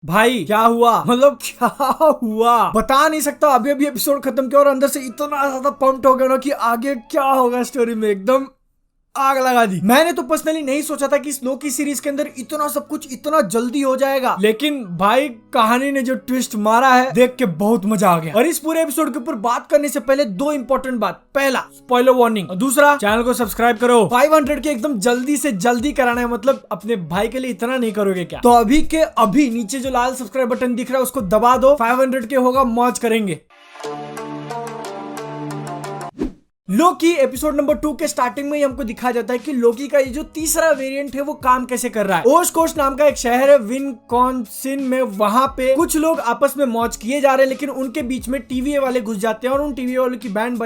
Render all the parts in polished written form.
भाई क्या हुआ, मतलब क्या हुआ बता नहीं सकता। अभी अभी एपिसोड खत्म किया और अंदर से इतना ज्यादा पंप्ड हो गया ना कि आगे क्या होगा स्टोरी में, एकदम आग लगा दी। मैंने तो पर्सनली नहीं सोचा था कि इस लोकी सीरीज के अंदर इतना सब कुछ इतना जल्दी हो जाएगा, लेकिन भाई कहानी ने जो ट्विस्ट मारा है देख के बहुत मजा आ गया। और इस पूरे एपिसोड के ऊपर बात करने से पहले दो इंपॉर्टेंट बात, पहला स्पॉइलर वार्निंग और दूसरा चैनल को सब्सक्राइब करो। 500 के एकदम जल्दी से जल्दी कराना है, मतलब अपने भाई के लिए इतना नहीं करोगे क्या? तो अभी के अभी नीचे जो लाल सब्सक्राइब बटन दिख रहा है उसको दबा दो। 500 के होगा, मौज करेंगे। लोकी एपिसोड नंबर 2 के स्टार्टिंग में ही हमको दिखाया जाता है कि लोकी का ये जो तीसरा वेरिएंट है वो काम कैसे कर रहा है। ओशकोश नाम का एक शहर है विनकॉन्सिन में, वहां पे कुछ लोग आपस में मौज किए जा रहे हैं, लेकिन उनके बीच में टीवीए वाले घुस जाते हैं और उन टीवीए वालों की बैंड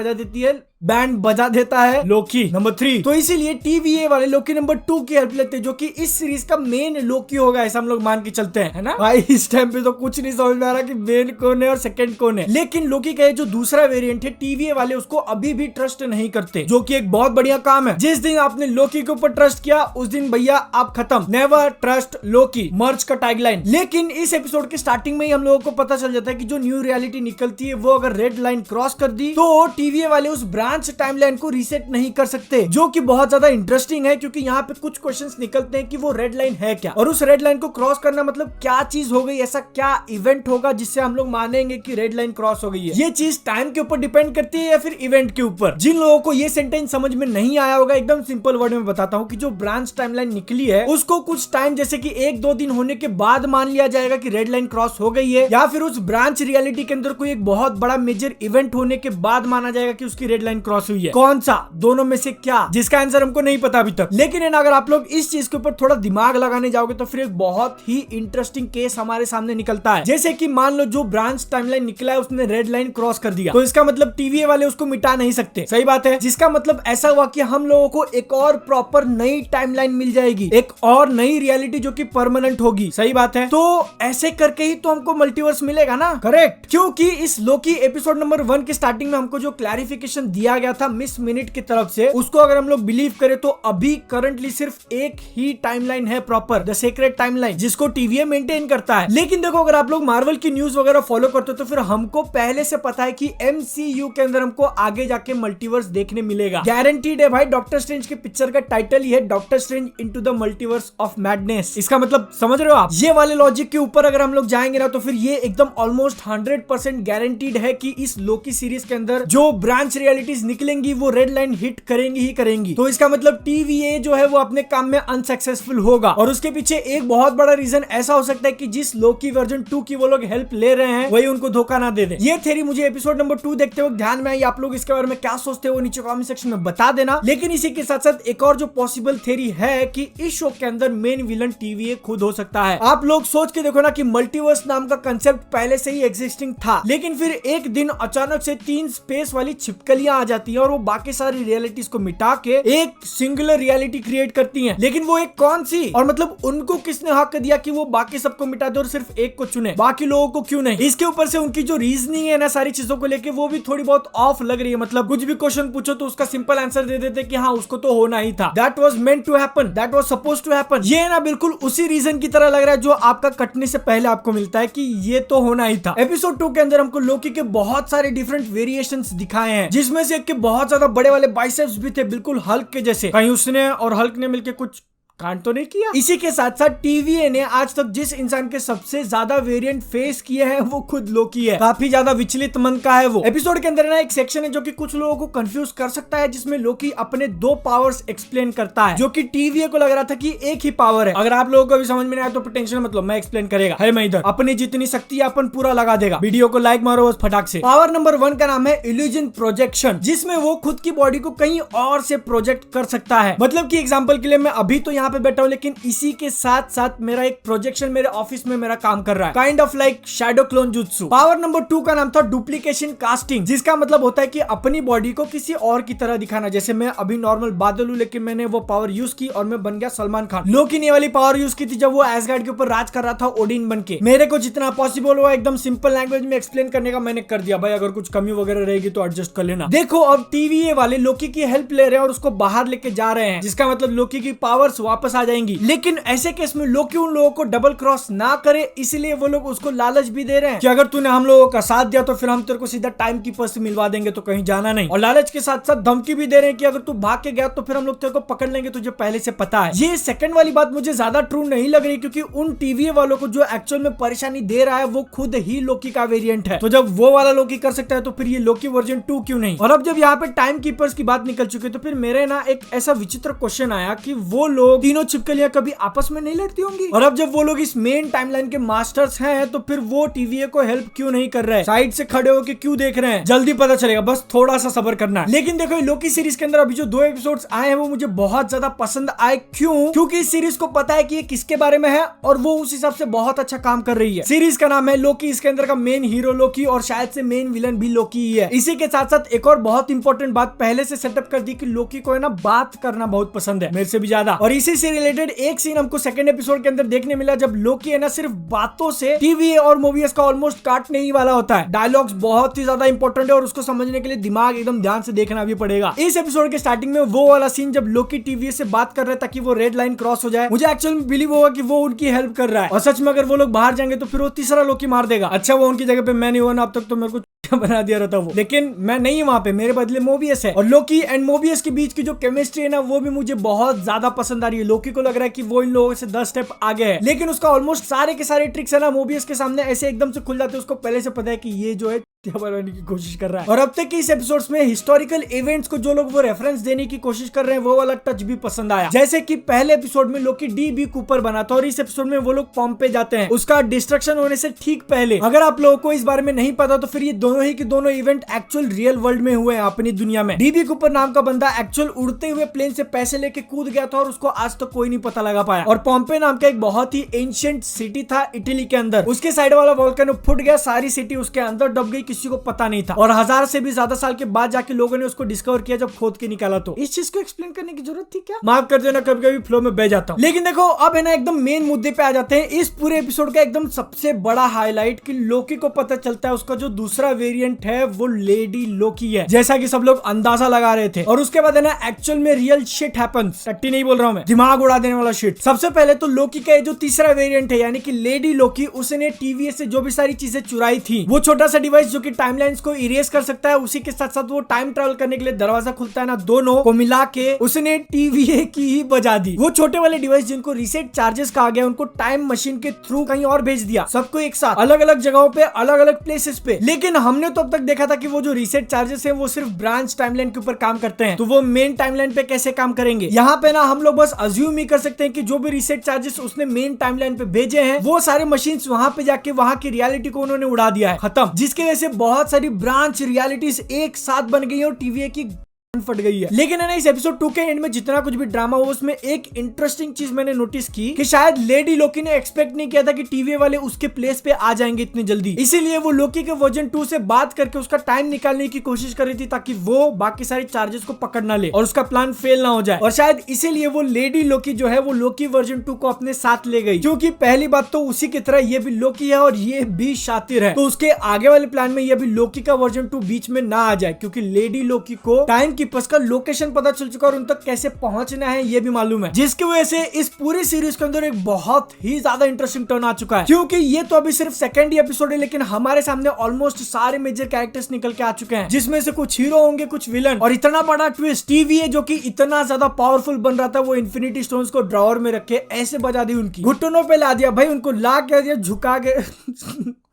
बजा देता है लोकी नंबर 3। तो इसीलिए टीवीए वाले लोकी नंबर 2 की हेल्प लेते हैं, जो कि इस सीरीज का मेन लोकी होगा, ऐसा हम लोग मान के चलते हैं, है ना भाई? इस टाइम पे तो कुछ नहीं समझ में आ रहा कि मेन कौन है और सेकंड कौन है। लेकिन लोकी का जो दूसरा वेरिएंट है, टीवीए वाले उसको अभी भी ट्रस्ट नहीं करते, जो कि एक बहुत बढ़िया काम है। जिस दिन आपने लोकी के ऊपर ट्रस्ट किया उस दिन भैया आप खत्म। नेवर ट्रस्ट लोकी, मर्ज का टैगलाइन। लेकिन इस एपिसोड के स्टार्टिंग में ही हम लोगों को पता चल जाता है कि जो न्यू रियलिटी निकलती है वो अगर रेड लाइन क्रॉस कर दी तो टीवीए वाले उस ब्रांच टाइमलाइन को रीसेट नहीं कर सकते, जो कि बहुत ज्यादा इंटरेस्टिंग है, क्योंकि यहाँ पे कुछ क्वेश्चंस निकलते हैं कि वो रेड लाइन है क्या, और उस रेड लाइन को क्रॉस करना मतलब क्या चीज हो गई, ऐसा क्या इवेंट होगा जिससे हम लोग मानेंगे कि रेड लाइन क्रॉस हो गई है। ये चीज टाइम के ऊपर डिपेंड करती है या फिर इवेंट के ऊपर। जिन लोगों को ये सेंटेंस समझ में नहीं आया होगा, एकदम सिंपल वर्ड में बताता हूँ कि जो ब्रांच टाइमलाइन निकली है उसको कुछ टाइम जैसे कि 1-2 दिन होने के बाद मान लिया जाएगा कि रेड लाइन क्रॉस हो गई है, या फिर उस ब्रांच रियलिटी के अंदर कोई एक बहुत बड़ा मेजर इवेंट होने के बाद माना जाएगा कि उसकी रेड लाइन क्रॉस हुई है। कौन सा, दोनों में से क्या, जिसका आंसर हमको नहीं पता अभी तक। लेकिन अगर आप लोग इस चीज के ऊपर थोड़ा दिमाग लगाने जाओगे तो फिर एक बहुत ही इंटरेस्टिंग केस हमारे सामने निकलता है। जैसे कि मान लो जो ब्रांच टाइमलाइन निकला है उसने रेड लाइन क्रॉस कर दिया, तो इसका मतलब टीवीए वाले उसको मिटा नहीं सकते, सही बात है। जिसका मतलब ऐसा हुआ कि हम लोगों को एक और प्रॉपर नई टाइमलाइन मिल जाएगी, एक और नई रियलिटी जो कि परमानेंट होगी, सही बात है। तो ऐसे करके ही तो हमको मल्टीवर्स मिलेगा ना, करेक्ट? क्योंकि इस लोकी एपिसोड नंबर 1 के स्टार्टिंग में हमको जो क्लैरिफिकेशन दिया गया था मिस मिनट की तरफ से, उसको अगर हम लोग बिलीव करें तो अभी करंटली सिर्फ एक ही टाइमलाइन है प्रॉपर, द सीक्रेट टाइमलाइन, जिसको टीवीए मेंटेन करता है। लेकिन देखो, अगर आप लोग मार्वल की न्यूज वगैरह फॉलो करते हो तो फिर हमको पहले से पता है कि एमसीयू के अंदर हमको आगे जाके मल्टीवर्स देखने मिलेगा, गारंटीड है भाई। डॉक्टर स्ट्रेंज की पिक्चर का टाइटल ही है doctor strange into the multiverse of madness. इसका मतलब समझ रहे हो आप? ये वाले लॉजिक के ऊपर अगर हम लोग जाएंगे ना तो फिर ये एकदम ऑलमोस्ट 100% गारंटीड है कि इस लोकी सीरीज के अंदर जो ब्रांच रियलिटीज निकलेंगी वो रेड लाइन हिट करेंगी ही करेंगी। तो इसका मतलब टीवीए जो है वो अपने काम में अनसक्सेसफुल होगा, और उसके पीछे एक बहुत बड़ा रीजन ऐसा हो सकता है कि जिस लोकी वर्जन 2 की वो लोग हेल्प ले रहे हैं वही उनको धोखा ना दे दे। ये थ्योरी मुझे एपिसोड नंबर 2 देखते वक्त ध्यान में आई। आप लोग इसके बारे में क्या सोचते हो नीचे कमेंट सेक्शन में बता देना। लेकिन इसी के साथ साथ एक और जो पॉसिबल थ्योरी है कि इस शो के अंदर मेन विलन टीवीए खुद हो सकता है। आप लोग सोच के देखो ना कि मल्टीवर्स नाम का कंसेप्ट पहले से ही एग्जिस्टिंग था, लेकिन फिर एक दिन अचानक से 3 स्पेस वाली छिपकलियां आ जाती है और वो बाकी सारी रियलिटीज को मिटा के एक सिंगुलर रियलिटी क्रिएट करती हैं। लेकिन वो एक कौन सी, और मतलब उनको किसने हक दिया कि वो बाकी सबको मिटा दे और सिर्फ एक को चुने, बाकी लोगों को क्यों नहीं? इसके ऊपर से उनकी जो रीजनिंग है ना सारी चीजों को लेके, वो भी थोड़ी बहुत ऑफ लग रही है। मतलब कुछ भी क्वेश्चन पूछो तो उसका सिंपल आंसर दे देते कि हाँ उसको तो होना ही था, that was meant to happen, that was supposed to happen. ये ना बिल्कुल उसी रीजन की तरह लग रहा है जो आपका कटने से पहले आपको मिलता है कि ये तो होना ही था। एपिसोड 2 के अंदर हमको लोकी के बहुत सारे डिफरेंट वेरिएशंस दिखाए हैं, जिसमें से एक के बहुत ज्यादा बड़े वाले बाइसेप्स भी थे, बिल्कुल हल्क के जैसे। कहीं उसने और हल्क ने मिलकर कुछ कांड तो नहीं किया। इसी के साथ साथ टीवीए ने आज तक जिस इंसान के सबसे ज्यादा वेरिएंट फेस किए हैं वो खुद लोकी है। काफी ज्यादा विचलित मन का है वो। एपिसोड के अंदर ना एक सेक्शन है जो कि कुछ लोगों को कंफ्यूज कर सकता है, जिसमें लोकी अपने 2 पावर्स एक्सप्लेन करता है, जो कि टीवीए को लग रहा था कि एक ही पावर है। अगर आप लोगों को भी समझ में नहीं आया तो टेंशन मतलब मैं एक्सप्लेन करेगा, है मैं इधर। अपनी जितनी शक्ति है अपन पूरा लगा देगा। वीडियो को लाइक मारो बस फटाक से। पावर नंबर 1 का नाम है इल्यूजन प्रोजेक्शन, जिसमें वो खुद की बॉडी को कहीं और से प्रोजेक्ट कर सकता है। मतलब कि एग्जांपल के लिए मैं अभी तो यहाँ पे बैठा हूँ, लेकिन इसी के साथ साथ मेरा एक प्रोजेक्शन मेरे ऑफिस में मेरा काम कर रहा है, kind of like shadow clone jutsu. Power number 2 का नाम था डुप्लीकेशन कास्टिंग, जिसका मतलब होता है कि अपनी बॉडी को किसी और की तरह दिखाना। जैसे मैं अभी नॉर्मल बादल हूँ, लेकिन मैंने वो पावर यूज की और मैं बन गया सलमान खान। लोकी ने वाली पावर यूज की थी जब वो एसगार्ड के ऊपर राज कर रहा था ओडिन बन के। मेरे को जितना पॉसिबल हुआ एकदम सिंपल लैंग्वेज में एक्सप्लेन करने का मैंने कर दिया। भाई अगर कुछ कमी वगैरह रहेगी तो एडजस्ट कर लेना। देखो अब टीवीए वाले लोकी की हेल्प ले रहे हैं और उसको बाहर लेके जा रहे हैं, जिसका मतलब लोकी की पावर्स वापस आ जाएंगी। लेकिन ऐसे केस में लोकी उन लोगों को डबल क्रॉस ना करे, इसलिए वो लोग उसको लालच भी दे रहे हैं कि अगर तूने हम लोगों का साथ दिया तो फिर हम तेरे को सीधा टाइम कीपर से मिलवा देंगे, तो कहीं जाना नहीं। और लालच के साथ साथ धमकी भी दे रहे हैं कि अगर तू भाग के गया तो फिर हम लोग तेरे को पकड़ लेंगे, तुझे पहले से पता है। ये सेकंड वाली बात मुझे ज्यादा ट्रू नहीं लग रही, क्योंकि उन टीवी वालों को जो एक्चुअल में परेशानी दे रहा है वो खुद ही लोकी का वेरिएंट है। तो जब वो वाला लोकी कर सकता है तो फिर ये लोकी वर्जन 2 क्यों नहीं? और अब जब यहाँ पे टाइम कीपर्स की बात निकल चुकी है तो फिर मेरे ना एक ऐसा विचित्र क्वेश्चन आया कि वो लोग तीनों छिपकलियां कभी आपस में नहीं लड़ती होंगी? और अब जब वो लोग इस मेन टाइमलाइन के मास्टर्स हैं तो फिर वो टीवीए को हेल्प क्यों नहीं कर रहे हैं? साइड से खड़े होकर क्यों देख रहे हैं? जल्दी पता चलेगा, बस थोड़ा सा सब्र करना है। लेकिन देखो लोकी सीरीज के अंदर अभी जो 2 एपिसोड्स आए हैं वो मुझे बहुत ज्यादा पसंद आए। क्यों? क्योंकि इस सीरीज को पता है कि ये किसके बारे में है और वो उस हिसाब से बहुत अच्छा काम कर रही है। सीरीज का नाम है लोकी, इसके अंदर का मेन हीरो लोकी और शायद से मेन विलन भी लोकी ही है। इसी के साथ साथ एक और बहुत इंपॉर्टेंट बात पहले से सेटअप कर दी कि लोकी को है ना बात करना बहुत पसंद है, मेरे से भी ज्यादा। और इसी से रिलेटेड एक सीन हमको सेकंड एपिसोड के अंदर देखने मिला जब लोकी है ना सिर्फ बातों से टीवी और मूवीज का ऑलमोस्ट काटने ही वाला होता है। डायलॉग्स बहुत ही ज्यादा इंपॉर्टेंट है और उसको समझने के लिए दिमाग एकदम ध्यान से देखना भी पड़ेगा। इस एपिसोड के स्टार्टिंग में वो वाला सीन जब लोकी टीवी से बात कर रहा है ताकि वो रेड लाइन क्रॉस हो जाए, मुझे एक्चुअली बिलीव होगा कि वो उनकी हेल्प कर रहा है। और सच में अगर वो लोग बाहर जाएंगे तो फिर वो तीसरा लोकी मार देगा। अच्छा वो उनकी जगह पे मैं नहीं हुआ ना अब तक, तो मेरे को बना दिया रहता वो, लेकिन मैं नहीं वहां पे, मेरे बदले मोबियस है। और लोकी एंड मोबियस के बीच की जो केमिस्ट्री है ना वो भी मुझे बहुत ज्यादा पसंद आ रही है। लोकी को लग रहा है कि वो इन लोगों से 10 स्टेप आगे है, लेकिन उसका ऑलमोस्ट सारे के सारे ट्रिक्स है ना मोबियस के सामने ऐसे एकदम से खुल जाते हैं। उसको पहले से पता है कि ये जो है बनाने की कोशिश कर रहा है। और अब तक के इस एपिसोड्स में हिस्टोरिकल इवेंट्स को जो लोग वो रेफरेंस देने की कोशिश कर रहे हैं वो वाला टच भी पसंद आया। जैसे कि पहले एपिसोड में लोकी डी.बी. कूपर बना था और इस एपिसोड में वो लोग पॉम्पे जाते हैं उसका डिस्ट्रक्शन होने से ठीक पहले। अगर आप लोगों को इस बारे में नहीं पता तो फिर ये दोनों ही के दोनों इवेंट एक्चुअल रियल वर्ल्ड में हुए हैं अपनी दुनिया में। डी.बी. कूपर नाम का बंदा एक्चुअल उड़ते हुए प्लेन से पैसे लेके कूद गया था और उसको आज तक कोई नहीं पता लगा पाया। और पॉम्पे नाम का एक बहुत ही एंशिएंट सिटी था इटली के अंदर, उसके साइड वाला वोल्केनो फूट गया, सारी सिटी उसके अंदर डूब गई, किसी को पता नहीं था। और 1000 से भी ज्यादा साल के बाद जाके लोगों ने उसको डिस्कवर किया जब खोद के निकाला। तो इस चीज को एक्सप्लेन करने की जरूरत थी क्या? माफ कर देना, कभी कभी फ्लो में बह जाता हूं। लेकिन देखो अब है ना एकदम मेन मुद्दे पे आ जाते हैं। इस पूरे एपिसोड का एकदम सबसे बड़ा हाईलाइट कि लोकी को पता चलता है उसका जो दूसरा वेरिएंट है वो लेडी लोकी है, जैसा कि सब लोग अंदाजा लगा रहे थे। और उसके बाद है ना एक्चुअल में रियल शिट हैपेंस। टट्टी नहीं बोल रहा हूं मैं, दिमाग उड़ा देने वाला शिट। सबसे पहले तो लोकी का जो तीसरा वेरिएंट है यानी कि लेडी लोकी, उसने टीवी से जो भी सारी चीजें चुराई थी, वो छोटा सा डिवाइस जो कि टाइमलाइंस को इरेज कर सकता है, उसी के साथ साथ वो टाइम ट्रेवल करने के लिए दरवाजा खुलता है ना, दोनों को मिला के उसने टीवीए की ही बजा दी। वो छोटे वाले डिवाइस जिनको रीसेट चार्जेस कहा गया उनको टाइम मशीन के थ्रू कहीं और भेज दिया, सबको एक साथ अलग अलग जगहों पे अलग अलग प्लेसेस पे। लेकिन हमने तो अब तक देखा था कि वो जो रीसेट चार्जेस है वो सिर्फ ब्रांच टाइमलाइन के ऊपर काम करते हैं, तो वो मेन टाइमलाइन पे कैसे काम करेंगे? यहाँ पे ना हम लोग बस अज्यूम ही कर सकते हैं कि जो भी रीसेट चार्जेस उसने मेन टाइमलाइन पे भेजे हैं वो सारे मशीन वहां पे जाके वहां की रियलिटी को उन्होंने उड़ा दिया है, खत्म। जिसकी वजह से बहुत सारी ब्रांच रियलिटीज एक साथ बन गई और टीवी की फट गई है। लेकिन है ना इस एपिसोड 2 के एंड में जितना कुछ भी ड्रामा हुआ उसमें एक इंटरेस्टिंग चीज मैंने नोटिस की कि शायद लेडी लोकी ने एक्सपेक्ट नहीं किया था कि टीवी वाले उसके प्लेस पे आ जाएंगे इतनी जल्दी, इसीलिए वो लोकी के वर्जन 2 से बात करके उसका टाइम निकालने की कोशिश कर रही थी ताकि वो बाकी सारे चार्जेस को पकड़ ना ले और उसका प्लान फेल ना हो जाए। और शायद इसीलिए वो लेडी लोकी जो है वो लोकी वर्जन 2 को अपने साथ ले गई, क्योंकि पहली बात तो उसी की तरह ये भी लोकी है और ये भी शातिर है, तो उसके आगे वाले प्लान में ये भी लोकी का वर्जन 2 बीच में ना आ जाए, क्योंकि लेडी लोकी को टाइम कीपर्स का लोकेशन पता चल चुका और उन तक कैसे पहुंचना है ये भी मालूम है, जिसकी वजह से इस पूरी सीरीज के अंदर एक बहुत ही ज्यादा इंटरेस्टिंग टर्न आ चुका है। क्योंकि ये तो अभी सिर्फ सेकंड ही एपिसोड है लेकिन हमारे सामने ऑलमोस्ट सारे मेजर कैरेक्टर्स निकल के आ चुके हैं, जिसमें से कुछ हीरो होंगे कुछ विलन। और इतना बड़ा ट्विस्ट, टीवी जो कि इतना ज्यादा पावरफुल बन रहा था वो इन्फिनिटी स्टोन्स को ड्रॉवर में रखे ऐसे बजा दी, उनकी घुटनों पे ला दिया भाई, उनको ला के दिया, झुका के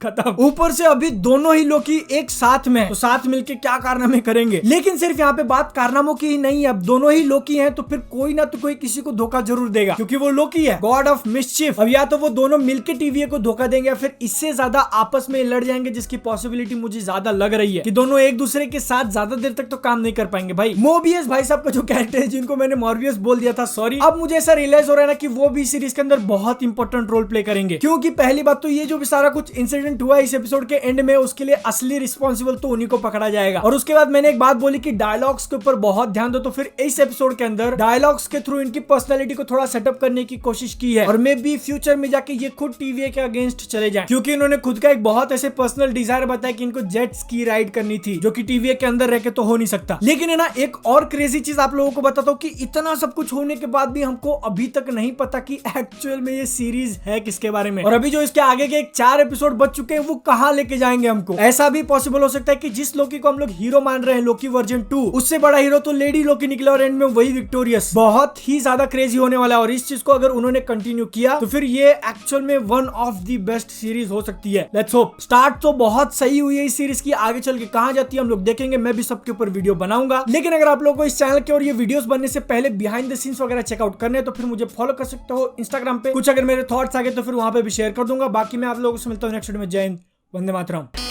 खत्म। ऊपर से अभी दोनों ही लोकी एक साथ में, तो साथ मिलके क्या कारनामे करेंगे। लेकिन सिर्फ यहाँ पे बात कारनामों की ही नहीं है, अब दोनों ही लोकी हैं तो फिर कोई ना तो कोई किसी को धोखा जरूर देगा, क्योंकि वो लोकी है, गॉड ऑफ मिसचिफ। अब या तो वो दोनों मिलके टीवी को धोखा देंगे या फिर इससे ज्यादा आपस में लड़ जाएंगे, जिसकी पॉसिबिलिटी मुझे ज्यादा लग रही है कि दोनों एक दूसरे के साथ ज्यादा देर तक तो काम नहीं कर पाएंगे। भाई मोबियस भाई साहब का जो कैरेक्टर है, जिनको मैंने मॉर्बियस बोल दिया था, सॉरी, अब मुझे ऐसा रियलाइज हो रहा है ना कि वो भी सीरीज के अंदर बहुत इंपॉर्टेंट रोल प्ले करेंगे। क्योंकि पहली बात तो ये जो भी सारा कुछ इंसिडेंट हुआ इस एपिसोड के एंड में, उसके लिए असली रिस्पॉन्सिबल तो उन्हीं को पकड़ा जाएगा। और उसके बाद मैंने एक बात बोली कि डायलॉग डायलॉग्स के ऊपर बहुत ध्यान दो। तो फिर इस एपिसोड के अंदर डायलॉग्स के थ्रू इनकी पर्सनालिटी को थोड़ा सेटअप करने की कोशिश की है और मे बी फ्यूचर में जाके ये खुद टीवीए के अगेंस्ट चले जाएं, क्योंकि इन्होंने खुद का एक बहुत ऐसे पर्सनल डिजायर बताया कि इनको जेट्स की राइड करनी थी, जो कि टीवीए के अंदर रह के तो हो नहीं सकता। लेकिन है ना, एक और क्रेजी चीज आप लोगों को बताता हूँ कि इतना सब कुछ होने के बाद भी हमको अभी तक नहीं पता कि एक्चुअल में ये सीरीज है किसके बारे में, और अभी जो इसके आगे के 4 एपिसोड बच चुके हैं वो कहाँ लेके जाएंगे हमको। ऐसा भी पॉसिबल हो सकता है कि जिस लोकी को हम लोग हीरो मान रहे हैं, लोकी वर्जन 2, उससे बड़ा हीरो तो लेडी लोकी निकला और एंड में वही विक्टोरियस। बहुत ही ज्यादा क्रेजी होने वाला है और इस चीज को अगर उन्होंने कंटिन्यू किया तो फिर ये एक्चुअल में one of the best series हो सकती है। Let's hope. स्टार्ट तो बहुत सही हुई है इस सीरीज की, आगे चल के कहां जाती है हम लोग देखेंगे। मैं भी सबके ऊपर वीडियो बनाऊंगा, लेकिन अगर आप लोगों को इस चैनल के और ये वीडियोस बनने से पहले बिहाइंड द सीन्स वगैरह चेकआउट करने हैं तो फिर मुझे फॉलो कर सकते हो इंस्टाग्राम पे। कुछ अगर मेरे थॉट्स आ गए तो फिर वहां पे भी शेयर कर दूंगा। बाकी मैं आप लोगों से मिलता हूँ नेक्स्ट वीडियो में। जय हिंद, वंदे मातरम।